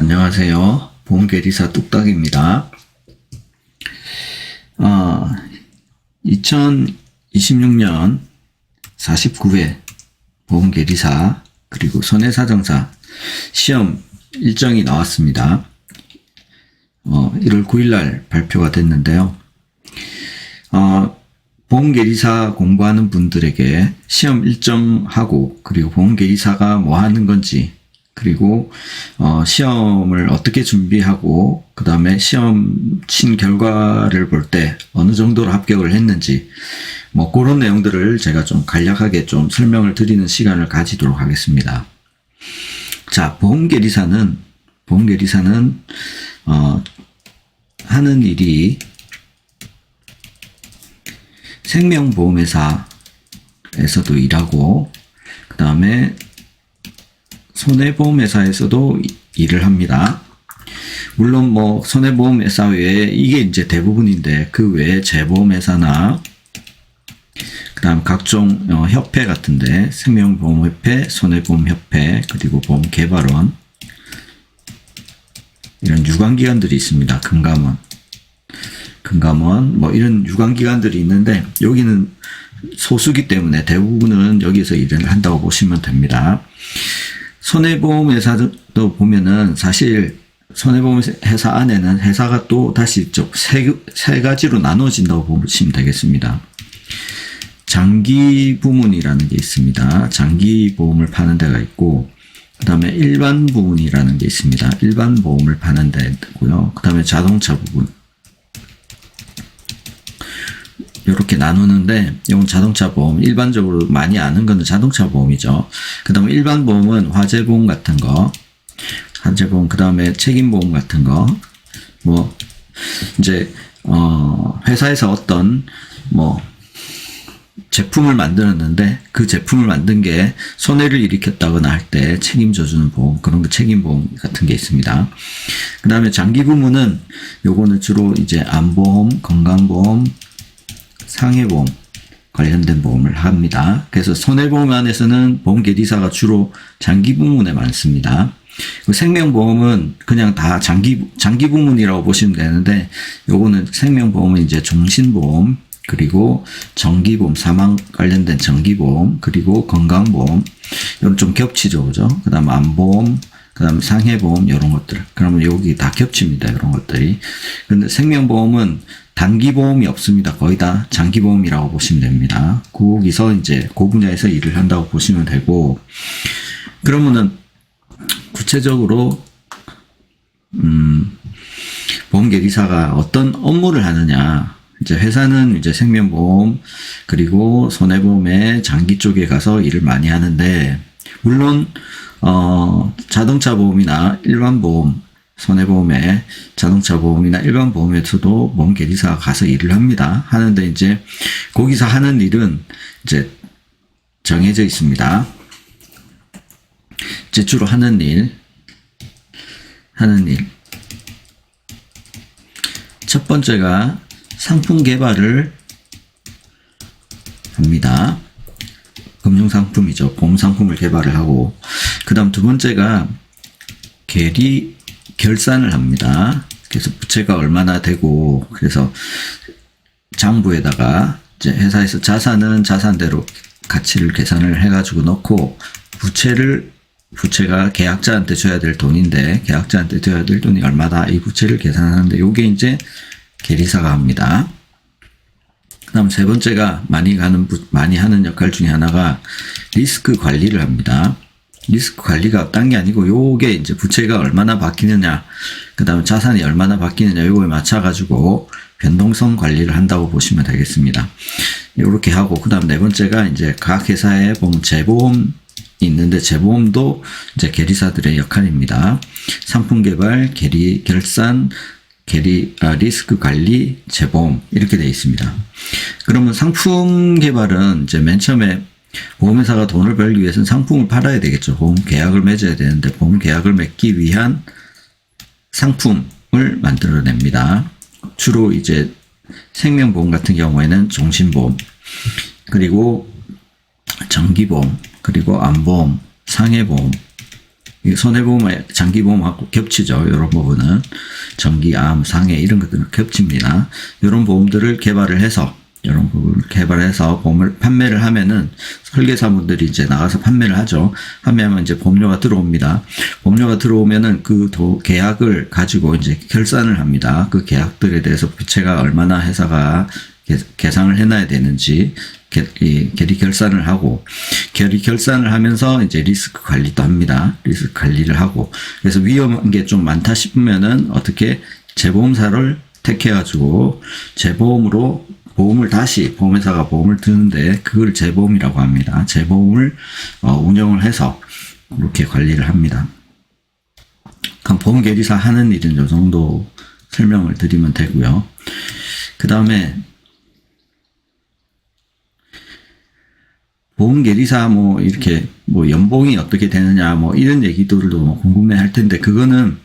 안녕하세요. 보험계리사 뚝딱입니다. 2026년 49회 보험계리사 그리고 손해사정사 시험 일정이 나왔습니다. 1월 9일날 발표가 됐는데요. 보험계리사 공부하는 분들에게 시험 일정하고 그리고 보험계리사가 뭐 하는 건지 그리고 시험을 어떻게 준비하고 그 다음에 시험 친 결과를 볼 때 어느 정도로 합격을 했는지 뭐 그런 내용들을 제가 좀 간략하게 좀 설명을 드리는 시간을 가지도록 하겠습니다. 자, 보험계리사는 하는 일이 생명보험회사에서도 일하고 그 다음에 손해보험회사에서도 일을 합니다. 물론 뭐 손해보험회사 외에 이게 이제 대부분인데 그 외에 재보험회사나 그 다음 각종 협회 같은데 생명보험협회, 손해보험협회 그리고 보험개발원 이런 유관기관들이 있습니다. 금감원 뭐 이런 유관기관들이 있는데 여기는 소수기 때문에 대부분은 여기서 일을 한다고 보시면 됩니다. 손해보험회사도 보면은 사실 손해보험회사 안에는 회사가 또 다시 세 가지로 나눠진다고 보시면 되겠습니다. 장기부문이라는 게 있습니다. 장기보험을 파는 데가 있고 그 다음에 일반부문이라는 게 있습니다. 일반보험을 파는 데고요. 그 다음에 자동차 부분 이렇게 나누는데 이건 자동차 보험, 일반적으로 많이 아는 거는 자동차 보험이죠. 그 다음에 일반 보험은 화재보험 같은 거, 화재보험, 그 다음에 책임보험 같은 거, 뭐 이제 회사에서 어떤 뭐 제품을 만들었는데 그 제품을 만든 게 손해를 일으켰다거나 할 때 책임져주는 보험, 그런 거 책임보험 같은 게 있습니다. 그 다음에 장기부문은 요거는 주로 이제 암보험, 건강보험, 상해보험 관련된 보험을 합니다. 그래서 손해보험 안에서는 보험계리사가 주로 장기부문에 많습니다. 생명보험은 그냥 다 장기부문이라고 보시면 되는데 요거는 생명보험은 이제 종신보험 그리고 정기보험, 사망 관련된 정기보험 그리고 건강보험 이런 좀 겹치죠, 그죠? 그 다음 암보험, 그 다음에 상해보험 이런 것들 그러면 여기 다 겹칩니다. 이런 것들이. 근데 생명보험은 단기보험이 없습니다. 거의 다 장기보험이라고 보시면 됩니다. 거기서 이제 그 분야에서 일을 한다고 보시면 되고, 그러면은 구체적으로 보험계리사가 어떤 업무를 하느냐? 이제 회사는 이제 생명보험 그리고 손해보험의 장기 쪽에 가서 일을 많이 하는데, 물론 자동차 보험이나 일반 보험 손해보험에 자동차 보험이나 일반 보험에서도 보험계리사가 가서 일을 합니다. 하는데 이제 거기서 하는 일은 이제 정해져 있습니다. 이제 주로 하는 일. 첫 번째가 상품 개발을 합니다. 금융상품이죠. 보험상품을 개발을 하고 그 다음 두 번째가 결산을 합니다. 그래서 부채가 얼마나 되고 그래서 장부에다가 이제 회사에서 자산은 자산대로 가치를 계산을 해가지고 넣고 부채가 계약자한테 줘야 될 돈인데 계약자한테 줘야 될 돈이 얼마다 이 부채를 계산하는데 요게 이제 계리사가 합니다. 그 다음 세 번째가 많이 하는 역할 중에 하나가 리스크 관리를 합니다. 리스크 관리가 딴 게 아니고 요게 이제 부채가 얼마나 바뀌느냐 그 다음에 자산이 얼마나 바뀌느냐 요거에 맞춰가지고 변동성 관리를 한다고 보시면 되겠습니다. 요렇게 하고 그 다음 네 번째가 이제 각 회사에 보면 재보험이 있는데 재보험도 이제 계리사들의 역할입니다. 상품 개발, 결산, 리스크 관리, 재보험 이렇게 되어 있습니다. 그러면 상품 개발은 이제 맨 처음에 보험회사가 돈을 벌기 위해서는 상품을 팔아야 되겠죠. 보험 계약을 맺어야 되는데 보험 계약을 맺기 위한 상품을 만들어냅니다. 주로 이제 생명보험 같은 경우에는 종신보험 그리고 정기보험 그리고 암보험, 상해보험 손해보험, 장기보험하고 겹치죠. 이런 부분은 전기, 암, 상해 이런 것들은 겹칩니다. 이런 보험들을 개발을 해서 이런 부분을 개발해서 보험을 판매를 하면은 설계사분들이 이제 나가서 판매를 하죠. 판매하면 이제 보험료가 들어옵니다. 보험료가 들어오면은 그 계약을 가지고 이제 결산을 합니다. 그 계약들에 대해서 부채가 얼마나 회사가 계상을 해놔야 되는지 계리 결산을 하고, 계리 결산을 하면서 이제 리스크 관리도 합니다. 리스크 관리를 하고, 그래서 위험한 게 좀 많다 싶으면은 어떻게 재보험사를 택해가지고 재보험으로 보험을 다시 보험회사가 보험을 드는데 그걸 재보험이라고 합니다. 재보험을 운영을 해서 그렇게 관리를 합니다. 그럼 보험계리사 하는 일은 이 정도 설명을 드리면 되고요. 그 다음에 보험계리사 이렇게 연봉이 어떻게 되느냐 이런 얘기들도 궁금해 할 텐데, 그거는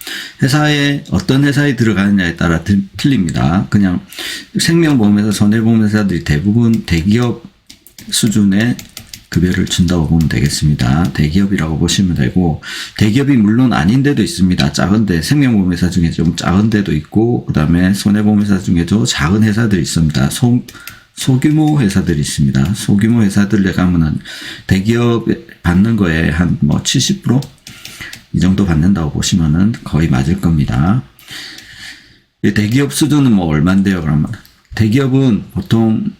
어떤 회사에 들어가느냐에 따라 틀립니다. 그냥 생명보험회사, 손해보험회사들이 대부분 대기업 수준의 급여를 준다고 보면 되겠습니다. 대기업이라고 보시면 되고, 대기업이 물론 아닌 데도 있습니다. 작은데, 생명보험회사 중에 좀 작은 데도 있고, 그 다음에 손해보험회사 중에도 작은 회사들이 있습니다. 소규모 회사들이 있습니다. 소규모 회사들에 가면은 대기업 받는 거에 한 70%? 이 정도 받는다고 보시면은 거의 맞을 겁니다. 대기업 수준은 얼만데요, 그러면? 대기업은 보통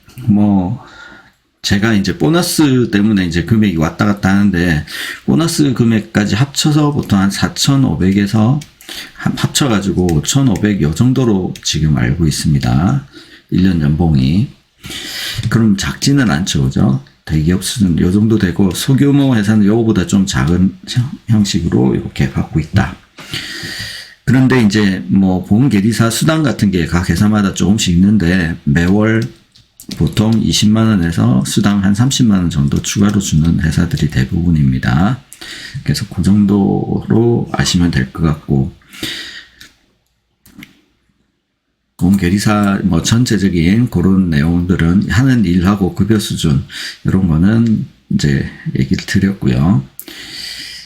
제가 이제 보너스 때문에 이제 금액이 왔다 갔다 하는데, 보너스 금액까지 합쳐서 보통 한 4,500에서 합쳐가지고 5,500 요 정도로 지금 알고 있습니다. 1년 연봉이. 그럼 작지는 않죠, 그죠? 대기업 수준 요 정도 되고, 소규모 회사는 요거보다 좀 작은 형식으로 이렇게 받고 있다. 그런데 이제 보험계리사 수당 같은 게 각 회사마다 조금씩 있는데, 매월 보통 20만원에서 수당 한 30만원 정도 추가로 주는 회사들이 대부분입니다. 그래서 그 정도로 아시면 될 것 같고, 보험계리사 전체적인 그런 내용들은 하는 일하고 급여 수준 이런 거는 이제 얘기를 드렸고요.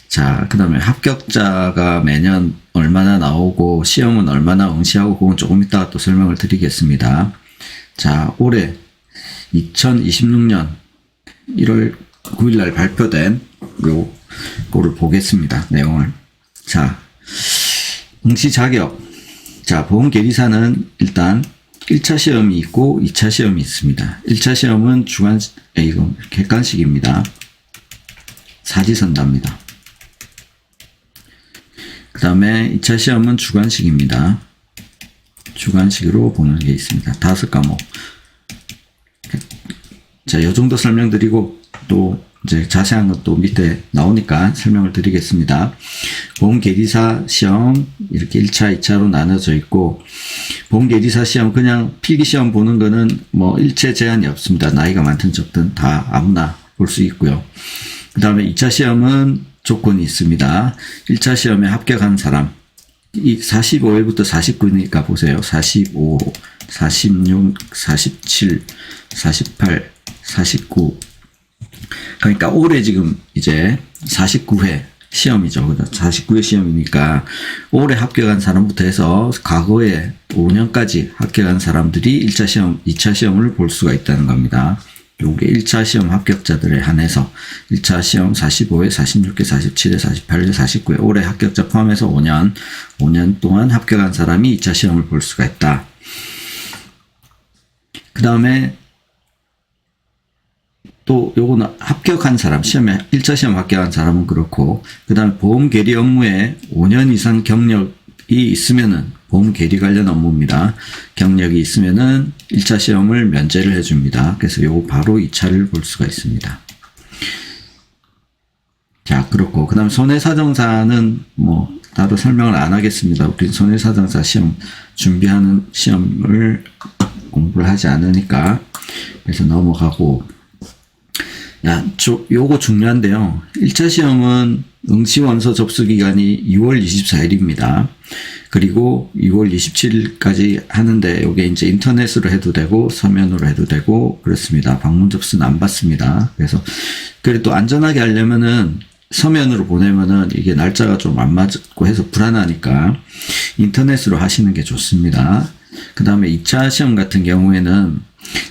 자, 그 다음에 합격자가 매년 얼마나 나오고 시험은 얼마나 응시하고 그건 조금 이따가 또 설명을 드리겠습니다. 자, 올해 2026년 1월 9일 날 발표된 요거를 보겠습니다. 내용을. 자, 응시 자격. 자, 보험계리사는 일단 1차 시험이 있고 2차 시험이 있습니다. 1차 시험은 이거 객관식입니다. 사지선답니다. 그 다음에 2차 시험은 주관식입니다. 주관식으로 보는 게 있습니다. 5과목. 자, 요 정도 설명드리고 또 이제 자세한 것도 밑에 나오니까 설명을 드리겠습니다. 보험계리사 시험 이렇게 1차, 2차로 나눠져 있고, 보험계리사 시험 그냥 필기시험 보는 거는 일체 제한이 없습니다. 나이가 많든 적든 다 아무나 볼 수 있고요. 그 다음에 2차 시험은 조건이 있습니다. 1차 시험에 합격한 사람, 이 45회부터 49회니까 보세요. 45, 46, 47, 48, 49. 그러니까 올해 지금 이제 49회 시험이죠. 49회 시험이니까 올해 합격한 사람부터 해서 과거에 5년까지 합격한 사람들이 1차 시험, 2차 시험을 볼 수가 있다는 겁니다. 요게 1차 시험 합격자들에 한해서 1차 시험 45회, 46회, 47회, 48회, 49회 올해 합격자 포함해서 5년 동안 합격한 사람이 2차 시험을 볼 수가 있다. 그 다음에 또 요거는 합격한 사람, 시험에 1차 시험 합격한 사람은 그렇고, 그 다음에 보험 계리 업무에 5년 이상 경력이 있으면은, 보험 계리 관련 업무입니다. 경력이 있으면은 1차 시험을 면제를 해줍니다. 그래서 요거 바로 2차를 볼 수가 있습니다. 자, 그렇고, 그 다음 손해사정사는 따로 설명을 안 하겠습니다. 우리 손해사정사 시험 준비하는 시험을 공부를 하지 않으니까, 그래서 넘어가고, 요거 중요한데요. 1차 시험은 응시원서 접수기간이 2월 24일입니다. 그리고 2월 27일까지 하는데, 요게 이제 인터넷으로 해도 되고, 서면으로 해도 되고, 그렇습니다. 방문 접수는 안 받습니다. 그래도 안전하게 하려면은 서면으로 보내면은 이게 날짜가 좀 안 맞고 해서 불안하니까 인터넷으로 하시는 게 좋습니다. 그 다음에 2차 시험 같은 경우에는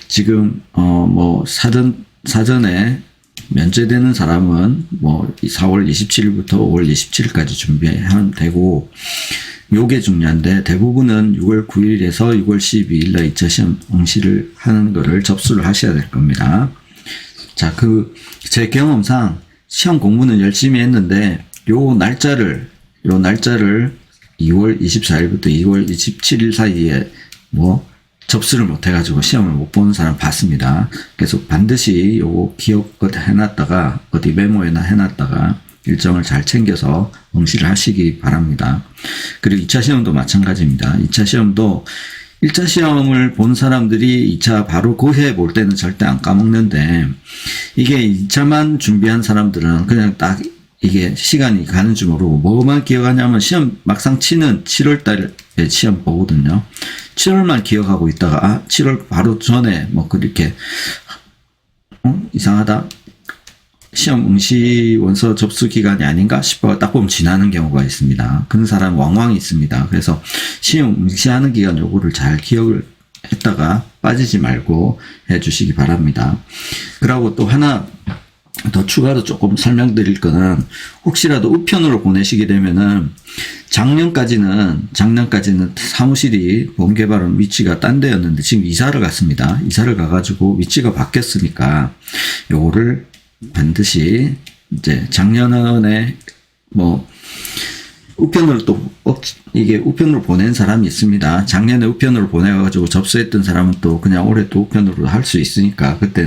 지금, 사전에 면제되는 사람은 4월 27일부터 5월 27일까지 준비하면 되고, 요게 중요한데, 대부분은 6월 9일에서 6월 12일 날 2차 시험 응시를 하는 거를 접수를 하셔야 될 겁니다. 자, 제 경험상 시험 공부는 열심히 했는데, 요 날짜를 2월 24일부터 2월 27일 사이에 접수를 못 해가지고 시험을 못 보는 사람 봤습니다. 그래서 반드시 요거 기억해놨다가 어디 메모에나 해놨다가 일정을 잘 챙겨서 응시를 하시기 바랍니다. 그리고 2차 시험도 마찬가지입니다. 2차 시험도 1차 시험을 본 사람들이 2차 바로 고해 볼 때는 절대 안 까먹는데, 이게 2차만 준비한 사람들은 그냥 딱 이게 시간이 가는 줄 모르고 뭐만 기억하냐면 시험 막상 치는 7월 달에 시험 보거든요. 7월만 기억하고 있다가 7월 바로 전에 그렇게 이상하다. 시험 응시 원서 접수 기간이 아닌가 싶어 딱 보면 지나는 경우가 있습니다. 그런 사람 왕왕 있습니다. 그래서 시험 응시하는 기간 요거를 잘 기억을 했다가 빠지지 말고 해주시기 바랍니다. 그리고 또 하나 더 추가로 조금 설명드릴 거는, 혹시라도 우편으로 보내시게 되면은 작년까지는 사무실이 보험개발원 위치가 딴 데였는데 지금 이사를 갔습니다. 이사를 가가지고 위치가 바뀌었으니까 요거를 반드시 이제 작년에 우편으로 이게 우편으로 보낸 사람이 있습니다. 작년에 우편으로 보내가지고 접수했던 사람은 또 그냥 올해 또 우편으로 할 수 있으니까 그때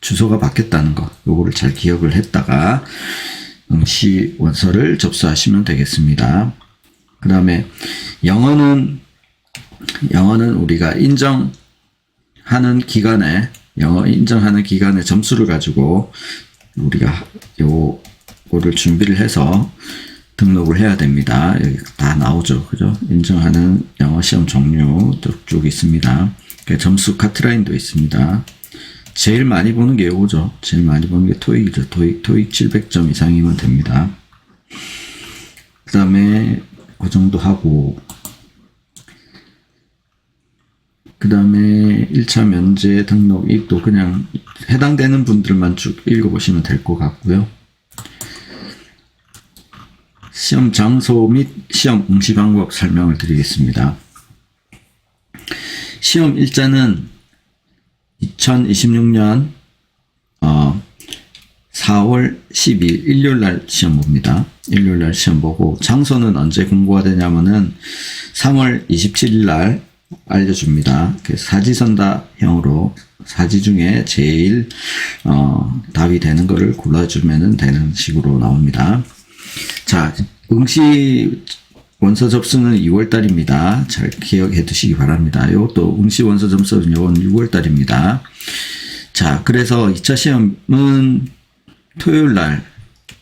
주소가 바뀌었다는 거, 요거를 잘 기억을 했다가 응시 원서를 접수하시면 되겠습니다. 그 다음에 영어는 우리가 인정하는 기간에 점수를 가지고 우리가 요거를 준비를 해서 등록을 해야 됩니다. 여기 다 나오죠. 그죠? 인정하는 영어 시험 종류 쭉 있습니다. 점수 카트라인도 있습니다. 제일 많이 보는 게 요거죠. 제일 많이 보는 게 토익이죠. 토익 700점 이상이면 됩니다. 그 다음에 그 정도 하고, 그 다음에 1차 면제 등록 이익도 그냥 해당되는 분들만 쭉 읽어보시면 될 것 같고요. 시험 장소 및 시험 응시 방법 설명을 드리겠습니다. 시험 일자는 2026년 4월 10일 일요일날 시험 봅니다. 일요일날 시험 보고, 장소는 언제 공고가 되냐면은 3월 27일날 알려줍니다. 사지선다형으로 사지 중에 제일 답이 되는 거를 골라주면 되는 식으로 나옵니다. 자, 응시 원서 접수는 2월달입니다. 잘 기억해 두시기 바랍니다. 이것도 응시 원서 접수는 이건 6월달입니다. 자, 그래서 2차 시험은 토요일날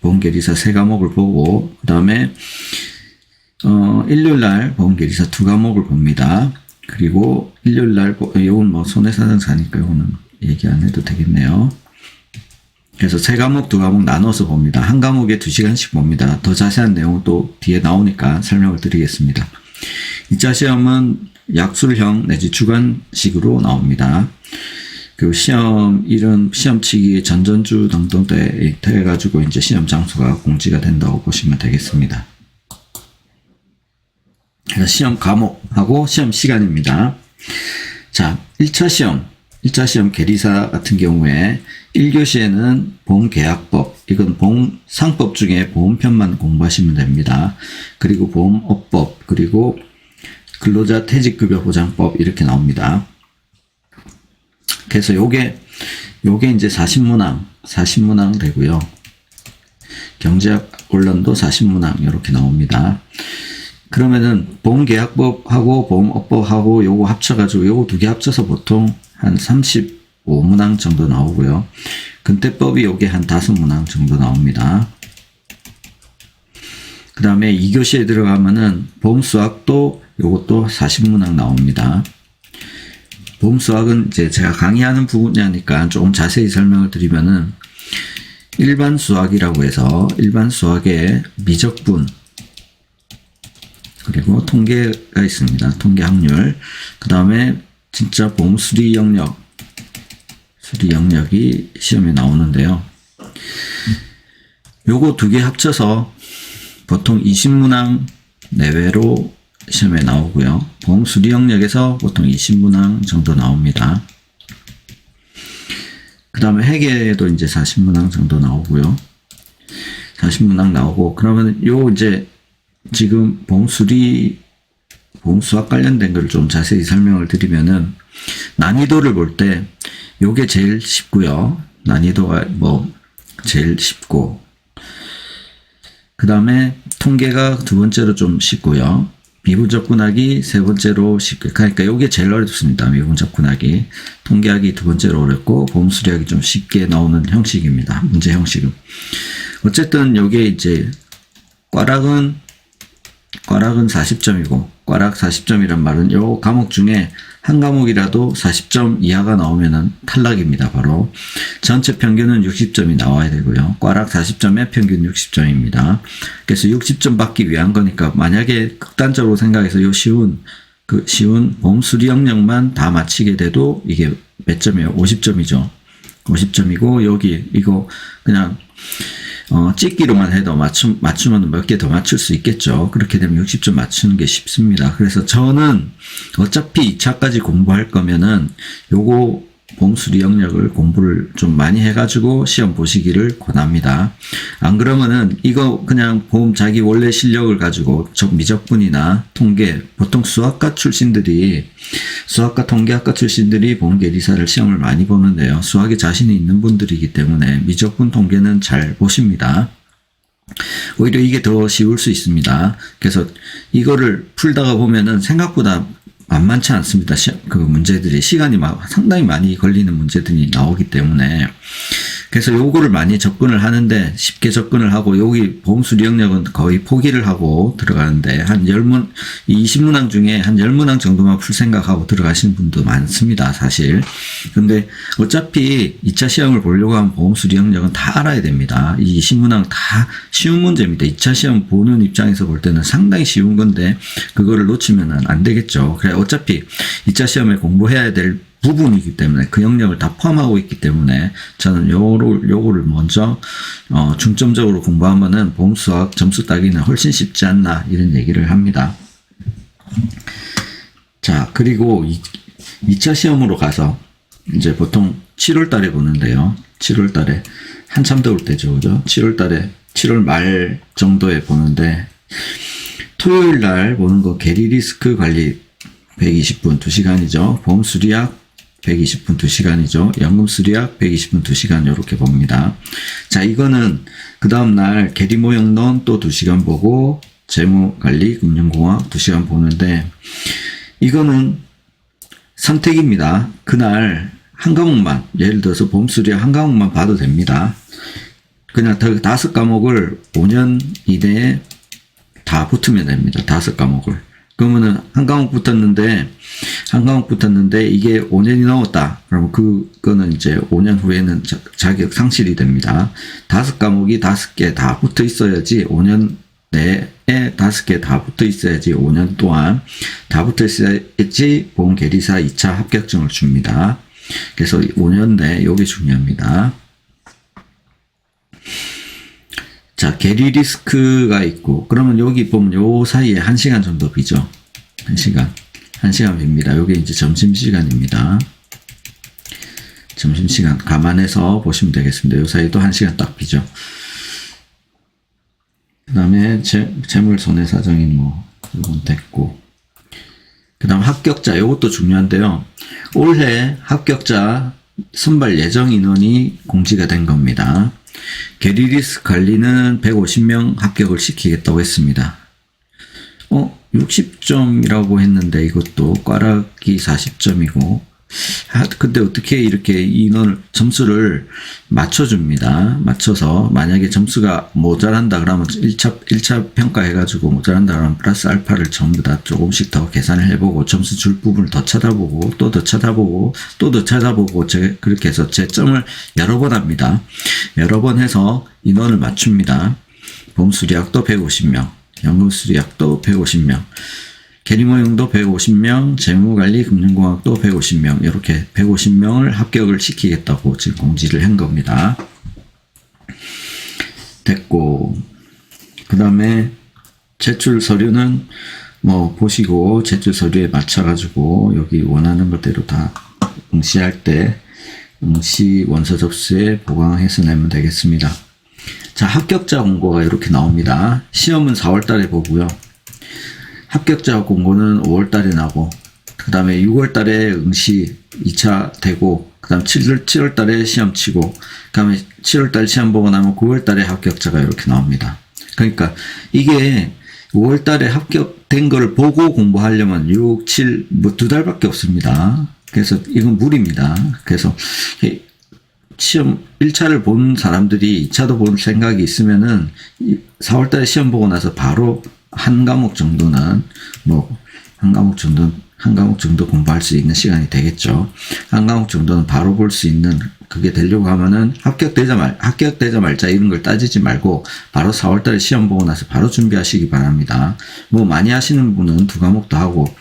보험계리사 3과목을 보고, 그 다음에 일요일날 보험계리사 2과목을 봅니다. 그리고 일요일날 이건 손해사정사니까 이거는 얘기 안 해도 되겠네요. 그래서 3과목, 2과목 나눠서 봅니다. 한 과목에 2시간씩 봅니다. 더 자세한 내용은 또 뒤에 나오니까 설명을 드리겠습니다. 2차 시험은 약술형 내지 주관식으로 나옵니다. 그 시험일은 시험치기 전전주 등등 때 해가지고 이제 시험 장소가 공지가 된다고 보시면 되겠습니다. 그래서 시험 과목하고 시험 시간입니다. 자, 1차 시험 계리사 같은 경우에 1교시에는 보험계약법, 이건 보험상법 중에 보험편만 공부하시면 됩니다. 그리고 보험업법, 그리고 근로자 퇴직급여보장법 이렇게 나옵니다. 그래서 요게 이제 40문항 되고요. 경제학 원론도 40문항 이렇게 나옵니다. 그러면은 보험계약법하고 보험업법하고 요거 합쳐가지고 요거 2개 합쳐서 보통 한 35문항 정도 나오고요. 근태법이 요게 한 5문항 정도 나옵니다. 그 다음에 2교시에 들어가면은 보험수학도 요것도 40문항 나옵니다. 보험수학은 이제 제가 강의하는 분야니까 조금 자세히 설명을 드리면은 일반 수학이라고 해서 일반 수학의 미적분 그리고 통계가 있습니다. 통계 확률. 그 다음에 진짜 보험 수리 영역이 시험에 나오는데요. 요거 두 개 합쳐서 보통 20문항 내외로 시험에 나오고요. 보험 수리 영역에서 보통 20문항 정도 나옵니다. 그 다음에 회계도 이제 40문항 정도 나오고요. 40문항 나오고, 그러면 요 이제 지금 보험 수학 관련된 걸 좀 자세히 설명을 드리면은, 난이도를 볼 때 요게 제일 쉽고요. 난이도가 제일 쉽고, 그 다음에 통계가 두 번째로 좀 쉽고요. 미분접근하기 세 번째로 쉽게, 그러니까 요게 제일 어렵습니다. 미분접근하기. 통계하기 두 번째로 어렵고, 보험 수리하기 좀 쉽게 나오는 형식입니다. 문제 형식은. 어쨌든 요게 이제 꽈락은 40점이고, 꽈락 40점이란 말은 요 과목 중에 한 과목이라도 40점 이하가 나오면은 탈락입니다. 바로 전체 평균은 60점이 나와야 되고요. 꽈락 40점에 평균 60점입니다. 그래서 60점 받기 위한 거니까, 만약에 극단적으로 생각해서 요 쉬운 보험 수리 영역만 다 맞히게 돼도 이게 몇 점이에요? 50점이죠. 50점이고, 여기 이거 그냥 찍기로만 해도 맞추면 몇 개 더 맞출 수 있겠죠. 그렇게 되면 60점 맞추는 게 쉽습니다. 그래서 저는 어차피 2차까지 공부할 거면은 요거 보험 수리 영역을 공부를 좀 많이 해가지고 시험 보시기를 권합니다. 안 그러면은 이거 그냥 보험 자기 원래 실력을 가지고 미적분이나 통계, 보통 수학과 통계학과 출신들이 보험계리사를 시험을 많이 보는데요. 수학에 자신이 있는 분들이기 때문에 미적분 통계는 잘 보십니다. 오히려 이게 더 쉬울 수 있습니다. 그래서 이거를 풀다가 보면은 생각보다 만만치 않습니다. 그 문제들이 시간이 상당히 많이 걸리는 문제들이 나오기 때문에, 그래서 요거를 많이 접근을 하는데, 쉽게 접근을 하고, 여기 보험 수리 영역은 거의 포기를 하고 들어가는데, 20문항 중에 한 10문항 정도만 풀 생각하고 들어가시는 분도 많습니다, 사실. 근데 어차피 2차 시험을 보려고 하면 보험 수리 영역은 다 알아야 됩니다. 이 20문항 다 쉬운 문제입니다. 2차 시험 보는 입장에서 볼 때는 상당히 쉬운 건데, 그거를 놓치면 안 되겠죠. 그래, 어차피 2차 시험에 공부해야 될 부분이기 때문에, 그 영역을 다 포함하고 있기 때문에 저는 요거를 먼저 중점적으로 공부하면은 보험 수학 점수 따기는 훨씬 쉽지 않나, 이런 얘기를 합니다. 자, 그리고 2차 시험으로 가서 이제 보통 7월 달에 보는데요. 7월 달에 한참 더울 때죠. 그죠? 7월 말 정도에 보는데, 토요일 날 보는 거 계리 리스크 관리 120분 2시간이죠. 보험 수리학 120분 2시간이죠. 연금 수리학 120분 2시간 이렇게 봅니다. 자, 이거는 그 다음날 계리 모형론 또 2시간 보고, 재무관리 금융공학 2시간 보는데, 이거는 선택입니다. 그날 한 과목만, 예를 들어서 보험 수리학 한 과목만 봐도 됩니다. 그냥 5과목을 5년 이내에 다 붙으면 됩니다. 5과목을. 그러면은 한 과목 붙었는데 이게 5년이 넘었다. 그러면 그거는 이제 5년 후에는 자격 상실이 됩니다. 5과목이 5개 다 붙어 있어야지, 5년 내에 5개 다 붙어 있어야지, 5년 동안 다 붙어 있어야지 보험계리사 2차 합격증을 줍니다. 그래서 5년 내 요게 중요합니다. 자, 계리 리스크가 있고, 그러면 여기 보면 요 사이에 1시간 정도 비죠. 1시간 빕니다. 요게 이제 점심시간입니다. 점심시간 감안해서 보시면 되겠습니다. 요 사이도 1시간 딱 비죠. 그 다음에 재물손해사정인 이건 됐고, 그 다음 합격자, 요것도 중요한데요. 올해 합격자 선발 예정 인원이 공지가 된 겁니다. 계리리스크 관리는 150명 합격을 시키겠다고 했습니다. 60점이라고 했는데, 이것도 꽈락이 40점이고 근데 어떻게 이렇게 인원을, 점수를 맞춰줍니다. 맞춰서, 만약에 점수가 모자란다 그러면 1차 평가해가지고 모자란다 그러면 플러스 알파를 전부 다 조금씩 더 계산을 해보고, 점수 줄 부분을 더 찾아보고, 또 더 찾아보고, 또 더 찾아보고, 그렇게 해서 채점을 여러 번 합니다. 여러 번 해서 인원을 맞춥니다. 보험수리학도 150명, 연금수리학도 150명, 계리모형도 150명, 재무관리 금융공학도 150명, 이렇게 150명을 합격을 시키겠다고 지금 공지를 한 겁니다. 됐고, 그 다음에 제출 서류는 뭐 보시고 제출 서류에 맞춰가지고 여기 원하는 것대로 다 응시할 때 응시 원서 접수에 보강해서 내면 되겠습니다. 자, 합격자 공고가 이렇게 나옵니다. 시험은 4월 달에 보고요. 합격자 공고는 5월 달에 나고, 그 다음에 6월 달에 응시 2차 되고, 그 다음 7월 달에 시험 치고, 그 다음에 7월 달 시험 보고 나면 9월 달에 합격자가 이렇게 나옵니다. 그러니까 이게 5월 달에 합격된 걸 보고 공부하려면 6, 7, 뭐 2달밖에 없습니다. 그래서 이건 무리입니다. 그래서 시험 1차를 본 사람들이 2차도 볼 생각이 있으면은 4월 달에 시험 보고 나서 바로 한 과목 정도는 한 과목 정도 공부할 수 있는 시간이 되겠죠. 한 과목 정도는 바로 볼 수 있는, 그게 되려고 하면은 합격되자 말자 이런 걸 따지지 말고 바로 4월 달에 시험 보고 나서 바로 준비하시기 바랍니다. 뭐 많이 하시는 분은 2과목도 하고,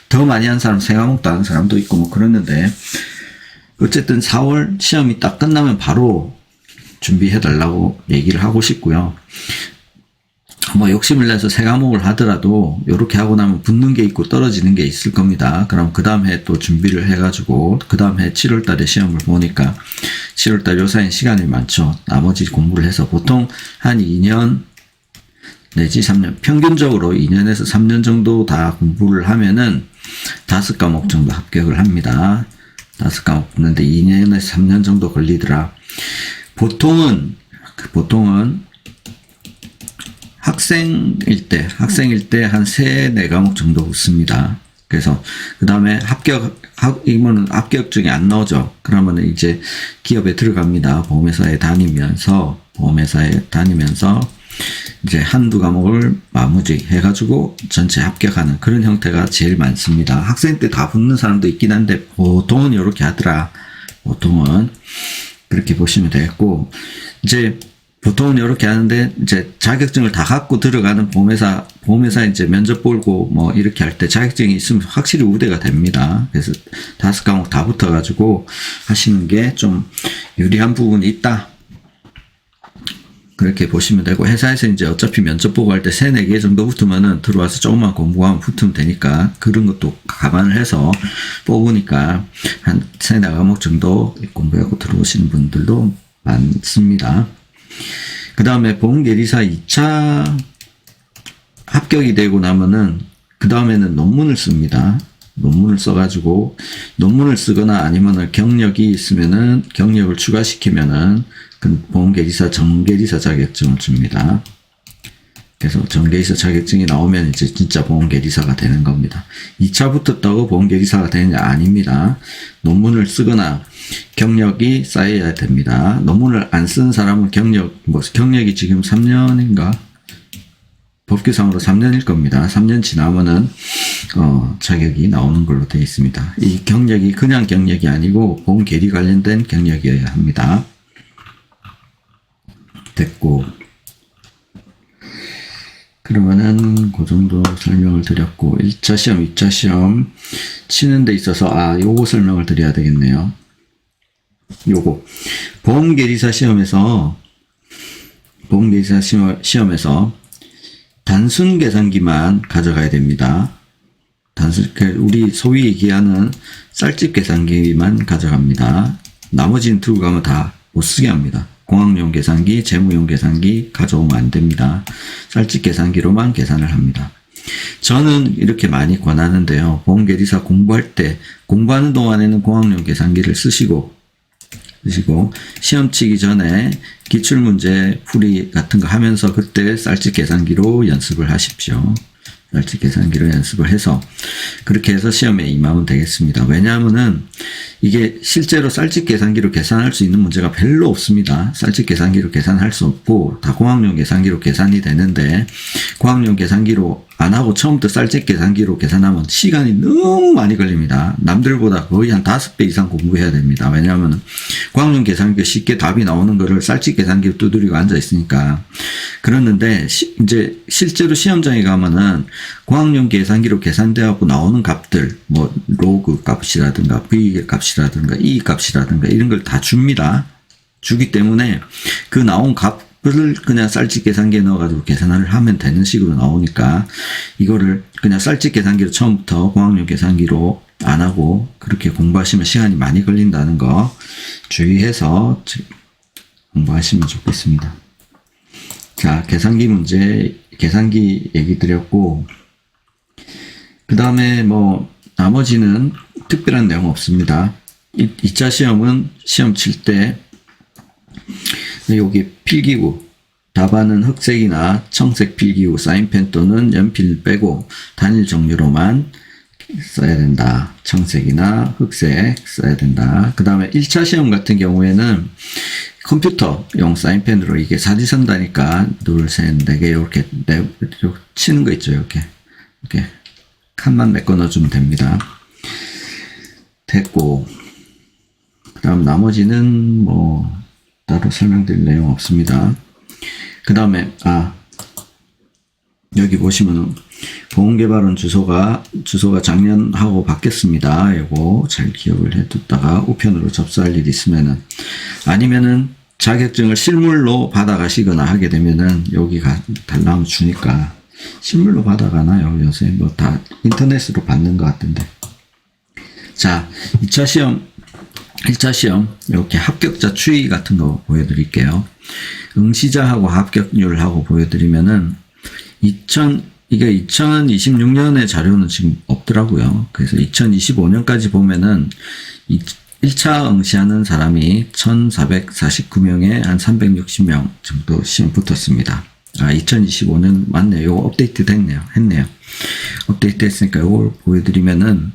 더 많이 한 사람 3과목도 하는 사람도 있고 뭐 그러는데, 어쨌든 4월 시험이 딱 끝나면 바로 준비해 달라고 얘기를 하고 싶고요. 뭐 욕심을 내서 3과목을 하더라도 이렇게 하고 나면 붙는 게 있고 떨어지는 게 있을 겁니다. 그럼 그 다음 해 또 준비를 해가지고 그 다음 해 7월 달에 시험을 보니까 7월 달 요사인 시간이 많죠. 나머지 공부를 해서 보통 한 2년 내지 3년, 평균적으로 2년에서 3년 정도 다 공부를 하면은 5과목 정도 합격을 합니다. 5과목 붙는데 2년에서 3년 정도 걸리더라. 보통은 학생일 때 한 3-4과목 정도 붙습니다. 그래서, 그 다음에 이거는 합격증이 안 나오죠. 그러면 이제 기업에 들어갑니다. 보험회사에 다니면서, 이제 한두 과목을 마무리 해가지고 전체 합격하는 그런 형태가 제일 많습니다. 학생 때 다 붙는 사람도 있긴 한데, 보통은 이렇게 하더라. 보통은. 그렇게 보시면 되겠고, 이제, 보통은 이렇게 하는데, 이제 자격증을 다 갖고 들어가는 보험회사 이제 면접 보고 뭐 이렇게 할 때 자격증이 있으면 확실히 우대가 됩니다. 그래서 5과목 다 붙어가지고 하시는 게 좀 유리한 부분이 있다. 그렇게 보시면 되고, 회사에서 이제 어차피 면접 보고 할 때 3-4개 정도 붙으면은 들어와서 조금만 공부하면 붙으면 되니까 그런 것도 감안을 해서 뽑으니까 한 3-4과목 정도 공부하고 들어오시는 분들도 많습니다. 그 다음에 보험계리사 2차 합격이 되고 나면은 그 다음에는 논문을 씁니다. 논문을 써가지고, 논문을 쓰거나 아니면은 경력이 있으면은 경력을 추가시키면은 그 보험계리사 정계리사 자격증을 줍니다. 그래서 정계리사 자격증이 나오면 이제 진짜 보험계리사가 되는 겁니다. 2차 붙었다고 보험계리사가 되느냐? 아닙니다. 논문을 쓰거나 경력이 쌓여야 됩니다. 논문을 안 쓴 사람은 경력이 지금 3년인가? 법규상으로 3년일 겁니다. 3년 지나면은, 자격이 나오는 걸로 되어 있습니다. 이 경력이 그냥 경력이 아니고 보험계리 관련된 경력이어야 합니다. 됐고. 그러면은 그 정도 설명을 드렸고, 1차 시험, 2차 시험 치는 데 있어서 요거 설명을 드려야 되겠네요. 요거 보험계리사 시험에서 단순 계산기만 가져가야 됩니다. 우리 소위 얘기하는 쌀집 계산기만 가져갑니다. 나머지는 들고 가면 다 못 쓰게 합니다. 공학용 계산기, 재무용 계산기 가져오면 안 됩니다. 쌀집 계산기로만 계산을 합니다. 저는 이렇게 많이 권하는데요. 보험계리사 공부하는 동안에는 공학용 계산기를 쓰시고 시험 치기 전에 기출문제 풀이 같은 거 하면서 그때 쌀집 계산기로 연습을 하십시오. 쌀집 계산기로 연습을 해서 그렇게 해서 시험에 임하면 되겠습니다. 왜냐하면은 이게 실제로 쌀집 계산기로 계산할 수 있는 문제가 별로 없습니다. 쌀집 계산기로 계산할 수 없고 다 공학용 계산기로 계산이 되는데 공학용 계산기로 안 하고 처음부터 쌀집 계산기로 계산하면 시간이 너무 많이 걸립니다. 남들보다 거의 한 5배 이상 공부해야 됩니다. 왜냐하면 공학용 계산기가 쉽게 답이 나오는 거를 쌀집 계산기로 두드리고 앉아 있으니까. 그러는데 이제 실제로 시험장에 가면은 공학용 계산기로 계산되어 나오는 값들, 뭐 로그 값이라든가 v 값이라든가 e 값이라든가 이런 걸 다 줍니다. 주기 때문에 그 나온 값을 그냥 쌀집 계산기에 넣어가지고 계산을 하면 되는 식으로 나오니까 이거를 그냥 쌀집 계산기로 처음부터 공학용 계산기로 안 하고 그렇게 공부하시면 시간이 많이 걸린다는 거 주의해서 공부하시면 좋겠습니다. 자, 계산기 문제, 계산기 얘기 드렸고, 그 다음에 뭐, 나머지는 특별한 내용 없습니다. 2차 시험은 시험 칠 때, 여기 필기구, 답안은 흑색이나 청색 필기구, 사인펜 또는 연필 빼고 단일 종류로만 써야 된다. 청색이나 흑색 써야 된다. 그 다음에 1차 시험 같은 경우에는 컴퓨터용 사인펜으로 이게 사지선다니까 둘, 셋, 네 개 이렇게 치는 거 있죠. 이렇게 칸만 메꿔 넣어주면 됩니다. 됐고 그 다음 나머지는 뭐 따로 설명드릴 내용 없습니다. 그 다음에 여기 보시면 보험개발원 주소가 작년하고 바뀌었습니다. 이거 잘 기억을 해뒀다가 우편으로 접수할 일 있으면은 아니면은 자격증을 실물로 받아가시거나 하게 되면은 여기가 달라면 주니까 실물로 받아가나요? 요새 뭐 다 인터넷으로 받는 것 같은데. 자, 2차 시험, 1차 시험 이렇게 합격자 추이 같은 거 보여드릴게요. 응시자하고 합격률하고 보여드리면은 이게 2026년의 자료는 지금 없더라고요. 그래서 2025년까지 보면은 1차 응시하는 사람이 1,449명에 한 360명 정도 시험 붙었습니다. 2025년 맞네요. 이거 업데이트 했네요. 업데이트 했으니까 이걸 보여드리면은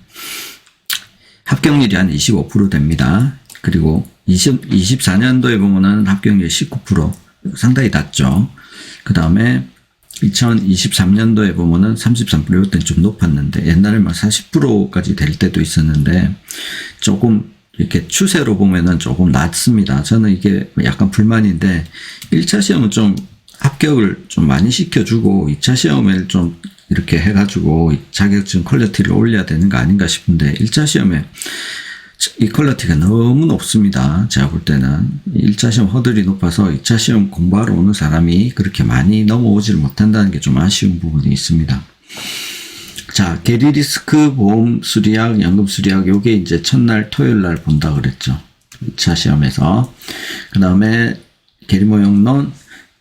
합격률이 한 25% 됩니다. 그리고 24년도에 보면은 합격률이 19%, 상당히 낮죠. 그 다음에 2023년도에 보면은 33%, 이때는 좀 높았는데, 옛날에 막 40%까지 될 때도 있었는데, 조금 이렇게 추세로 보면은 조금 낮습니다. 저는 이게 약간 불만인데, 1차 시험은 좀 합격을 좀 많이 시켜주고, 2차 시험을 좀 이렇게 해가지고 자격증 퀄리티를 올려야 되는 거 아닌가 싶은데, 1차 시험에 이 퀄리티가 너무 높습니다. 제가 볼 때는 1차 시험 허들이 높아서 2차 시험 공부하러 오는 사람이 그렇게 많이 넘어오질 못한다는 게 좀 아쉬운 부분이 있습니다. 자, 계리리스크 보험 수리학, 연금 수리학 요게 이제 첫날 토요일 날 본다 그랬죠. 2차 시험에서. 그 다음에 계리모형론,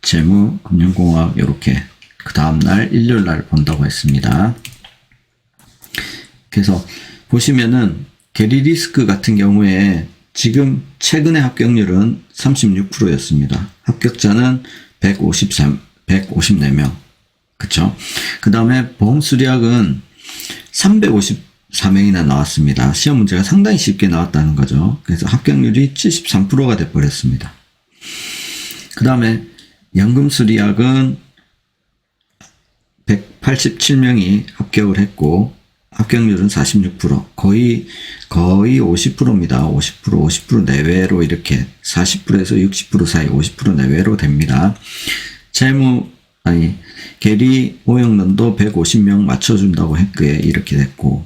재무, 금융공학 요렇게 그 다음날 일요일 날 본다고 했습니다. 그래서 보시면은 계리리스크 같은 경우에 지금 최근의 합격률은 36%였습니다. 합격자는 154명. 그쵸? 그 다음에 보험수리학은 354명이나 나왔습니다. 시험 문제가 상당히 쉽게 나왔다는 거죠. 그래서 합격률이 73%가 돼버렸습니다. 그 다음에 연금수리학은 187명이 합격을 했고, 합격률은 46%, 거의 50%입니다. 50% 내외로 이렇게 40%에서 60% 사이 50% 내외로 됩니다. 계리 모형론도 150명 맞춰준다고 한 게 이렇게 됐고,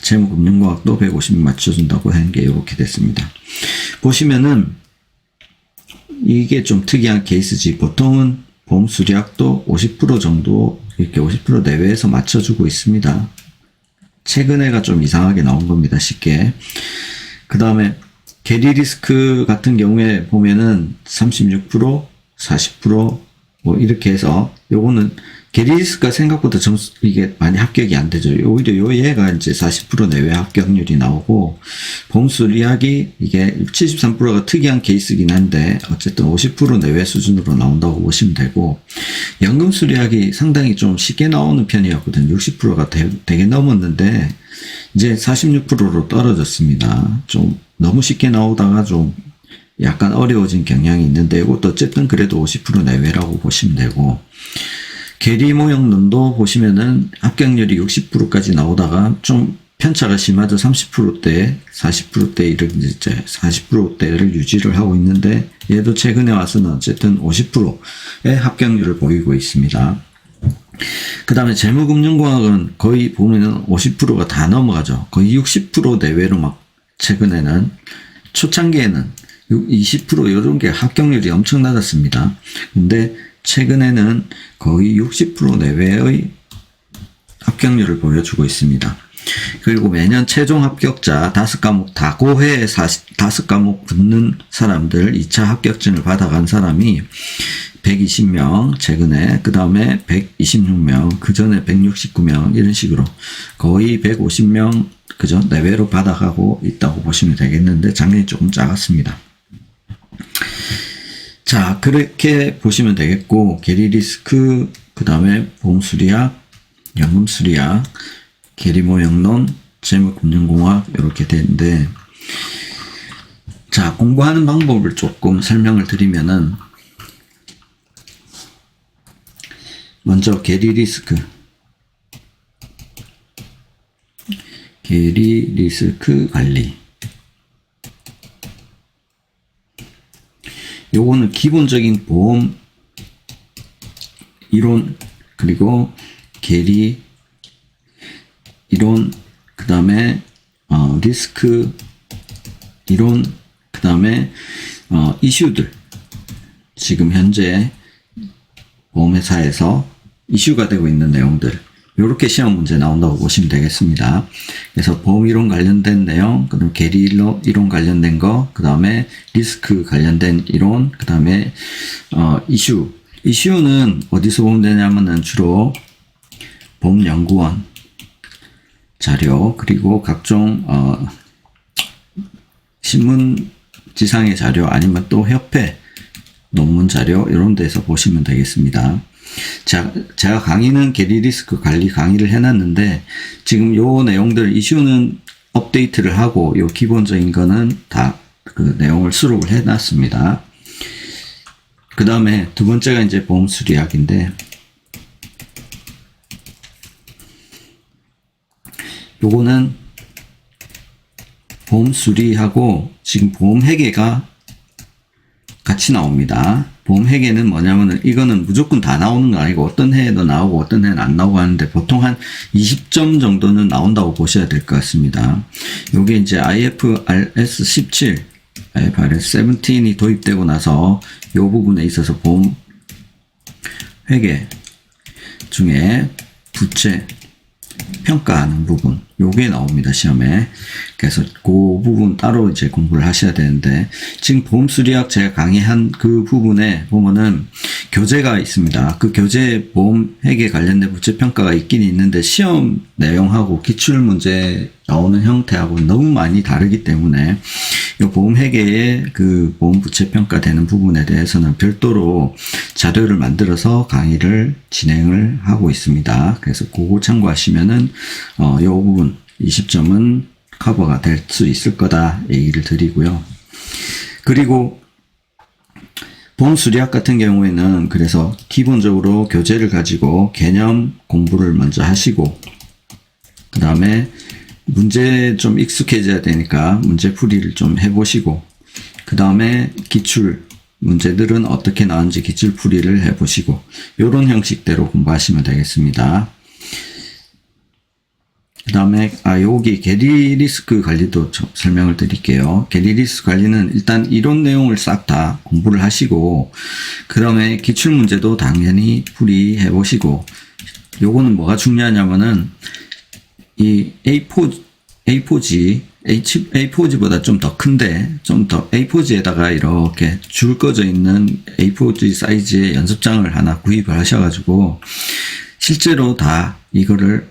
재무금융공학도 150명 맞춰준다고 한 게 이렇게 됐습니다. 보시면은 이게 좀 특이한 케이스지. 보통은 보험수리학도 50% 정도, 이렇게 50% 내외에서 맞춰주고 있습니다. 최근에가 좀 이상하게 나온 겁니다. 쉽게. 그 다음에 계리리스크 같은 경우에 보면은 36%, 40%, 뭐 이렇게 해서 요거는 게리리스크가 생각보다 점수 이게 많이 합격이 안 되죠. 오히려 요 얘가 이제 40% 내외 합격률이 나오고 보험수리학이 이게 73%가 특이한 케이스긴 한데 어쨌든 50% 내외 수준으로 나온다고 보시면 되고 연금수리학이 상당히 좀 쉽게 나오는 편이었거든요. 60%가 되게 넘었는데 이제 46%로 떨어졌습니다. 좀 너무 쉽게 나오다가 좀 약간 어려워진 경향이 있는데 이것도 어쨌든 그래도 50% 내외라고 보시면 되고 계리 모형론도 보시면은 합격률이 60%까지 나오다가 좀 편차가 심하죠. 30%대, 40%대 이렇게 이제 40%대를 유지를 하고 있는데 얘도 최근에 와서는 어쨌든 50%의 합격률을 보이고 있습니다. 그 다음에 재무금융공학은 거의 보면은 50%가 다 넘어가죠. 거의 60% 내외로 막 최근에는 초창기에는 20% 이런 게 합격률이 엄청 낮았습니다. 근데 최근에는 거의 60% 내외의 합격률을 보여주고 있습니다. 그리고 매년 최종 합격자 5과목 다 고해에 5과목 붙는 사람들 2차 합격증을 받아간 사람이 120명 최근에 그 다음에 126명 그 전에 169명 이런 식으로 거의 150명 그죠 내외로 받아가고 있다고 보시면 되겠는데 작년이 조금 작았습니다. 자, 그렇게 보시면 되겠고, 계리리스크, 그 다음에 보험수리학, 연금수리학, 계리모형론, 재무금융공학, 이렇게 되는데, 자, 공부하는 방법을 조금 설명을 드리면은, 먼저 계리리스크 관리. 요거는 기본적인 보험 이론 그리고 계리 이론 그 다음에 리스크 이론 그 다음에 이슈들 지금 현재 보험회사에서 이슈가 되고 있는 내용들 요렇게 시험 문제 나온다고 보시면 되겠습니다. 그래서 보험 이론 관련된 내용, 그 다음에 계리 이론 관련된 거, 그 다음에 리스크 관련된 이론, 그 다음에 이슈. 이슈는 어디서 보면 되냐면은 주로 보험연구원 자료, 그리고 각종 신문 지상의 자료, 아니면 또 협회 논문 자료 이런 데서 보시면 되겠습니다. 자, 제가 강의는 계리리스크 관리 강의를 해놨는데 지금 요 내용들 이슈는 업데이트를 하고 요 기본적인 거는 다 그 내용을 수록을 해놨습니다. 그 다음에 두 번째가 이제 보험수리학인데 요거는 보험수리하고 지금 보험회계가 같이 나옵니다. 보험회계는 뭐냐면은 이거는 무조건 다 나오는 거 아니고 어떤 해에도 나오고 어떤 해는 안 나오고 하는데 보통 한 20점 정도는 나온다고 보셔야 될 것 같습니다. 요게 이제 IFRS 17, IFRS 17이 도입되고 나서 요 부분에 있어서 보험 회계 중에 부채 평가하는 부분 요게 나옵니다 시험에. 그래서 그 부분 따로 이제 공부를 하셔야 되는데 지금 보험수리학 제가 강의한 그 부분에 보면은 교재가 있습니다. 그 교재 보험 회계 관련된 부채 평가가 있긴 있는데 시험 내용하고 기출 문제 나오는 형태하고 너무 많이 다르기 때문에 이 보험 회계의 그 보험 부채 평가 되는 부분에 대해서는 별도로 자료를 만들어서 강의를 진행을 하고 있습니다. 그래서 그거 참고하시면은 이 부분 20점은 커버가 될 수 있을 거다 얘기를 드리고요. 그리고 보험수리학 같은 경우에는 그래서 기본적으로 교재를 가지고 개념 공부를 먼저 하시고 그 다음에 문제 좀 익숙해져야 되니까 문제 풀이를 좀 해보시고 그 다음에 기출 문제들은 어떻게 나왔는지 기출 풀이를 해보시고 이런 형식대로 공부하시면 되겠습니다. 그 다음에 여기 계리리스크 관리도 설명을 드릴게요. 계리리스크 관리는 일단 이론 내용을 싹 다 공부를 하시고 그 다음에 기출문제도 당연히 풀이해 보시고 요거는 뭐가 중요하냐면은 이 A4G A4지보다 좀 더 큰데, 좀 더 A4지에다가 이렇게 줄 꺼져 있는 A4지 사이즈의 연습장을 하나 구입을 하셔가지고, 실제로 다 이거를,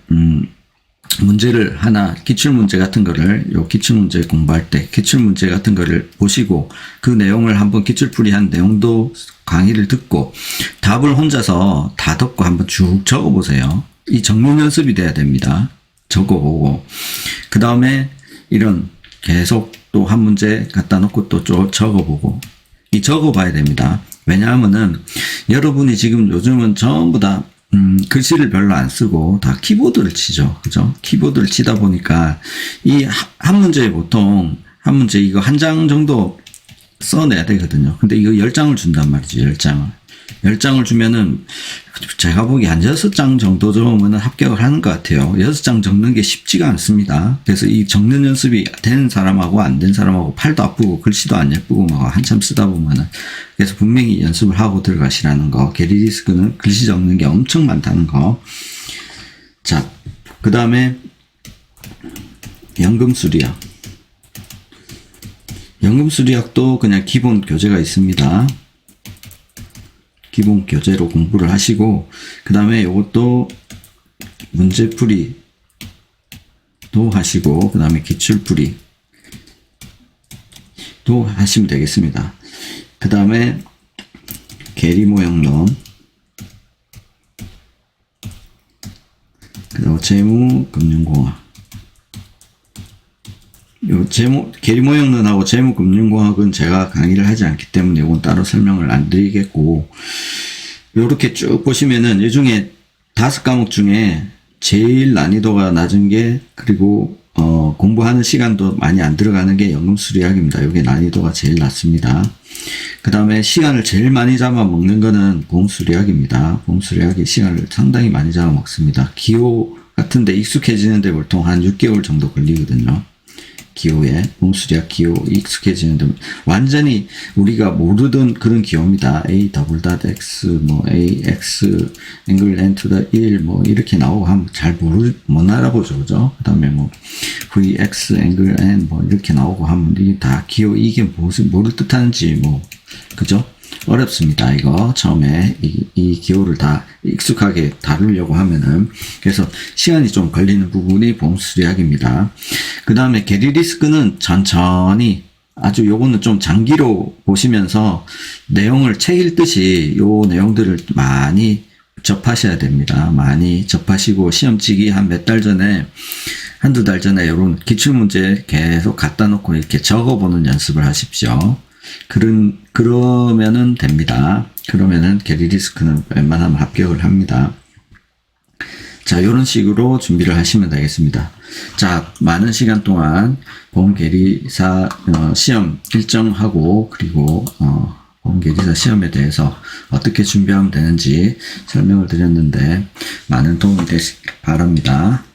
문제를 하나, 기출문제 같은 거를, 요 기출문제 공부할 때, 기출문제 같은 거를 보시고, 그 내용을 한번 기출풀이한 내용도 강의를 듣고, 답을 혼자서 다 듣고 한번 쭉 적어보세요. 이 정리 연습이 돼야 됩니다. 적어보고, 그 다음에 이런 계속 또 한 문제 갖다 놓고 또 적어보고, 이 적어봐야 됩니다. 왜냐하면은, 여러분이 지금 요즘은 전부 다 글씨를 별로 안 쓰고 다 키보드를 치죠. 그죠? 키보드를 치다 보니까 이 한 문제에 보통 한 문제 이거 한 장 정도 써내야 되거든요. 근데 이거 10장을 준단 말이죠. 10장을. 10장을 주면은 제가 보기에 한 6장 정도 적으면 합격을 하는 것 같아요. 6장 적는 게 쉽지가 않습니다. 그래서 이 적는 연습이 된 사람하고 안 된 사람하고 팔도 아프고 글씨도 안 예쁘고 막 한참 쓰다 보면은, 그래서 분명히 연습을 하고 들어가시라는 거. 게리 리스크는 글씨 적는 게 엄청 많다는 거. 자, 그 다음에 연금수리학. 연금수리학도 그냥 기본 교재가 있습니다. 기본 교재로 공부를 하시고, 그 다음에 이것도 문제풀이도 하시고, 그 다음에 기출풀이도 하시면 되겠습니다. 그 다음에 계리모형론, 그 다음 재무금융공학. 요 계리모형론하고 재무금융공학은 제가 강의를 하지 않기 때문에 이건 따로 설명을 안 드리겠고, 요렇게 쭉 보시면은 이 중에 5과목 중에 제일 난이도가 낮은 게, 그리고 공부하는 시간도 많이 안 들어가는 게 연금수리학입니다. 이게 난이도가 제일 낮습니다. 그 다음에 시간을 제일 많이 잡아먹는 거는 보험수리학입니다. 보험수리학이 시간을 상당히 많이 잡아먹습니다. 기호 같은데 익숙해지는데 보통 한 6개월 정도 걸리거든요. 기호에, 보험수리학 기호 익숙해지는데 완전히 우리가 모르던 그런 기호입니다. A x 뭐 AX 앵글 N to the 1 뭐 이렇게 나오고 하면 잘 못 알아보죠. 그죠? 그 다음에 뭐 VX 앵글 N 뭐 이렇게 나오고 하면 이게 다 기호, 이게 무슨 뭐를 뜻하는지 뭐, 그죠? 어렵습니다. 이거 처음에 이 기호를 다 익숙하게 다루려고 하면은. 그래서 시간이 좀 걸리는 부분이 보험수리학입니다. 그 다음에 게리 리스크는 천천히, 아주 요거는 좀 장기로 보시면서 내용을 책 읽듯이 요 내용들을 많이 접하셔야 됩니다. 많이 접하시고 시험치기 한 몇 달 전에, 한두 달 전에 이런 기출문제 계속 갖다 놓고 이렇게 적어보는 연습을 하십시오. 그러면은 됩니다. 그러면은 게리 리스크는 웬만하면 합격을 합니다. 자, 이런 식으로 준비를 하시면 되겠습니다. 자, 많은 시간 동안 보험계리사 시험 일정하고, 그리고 보험계리사 시험에 대해서 어떻게 준비하면 되는지 설명을 드렸는데 많은 도움이 되시길 바랍니다.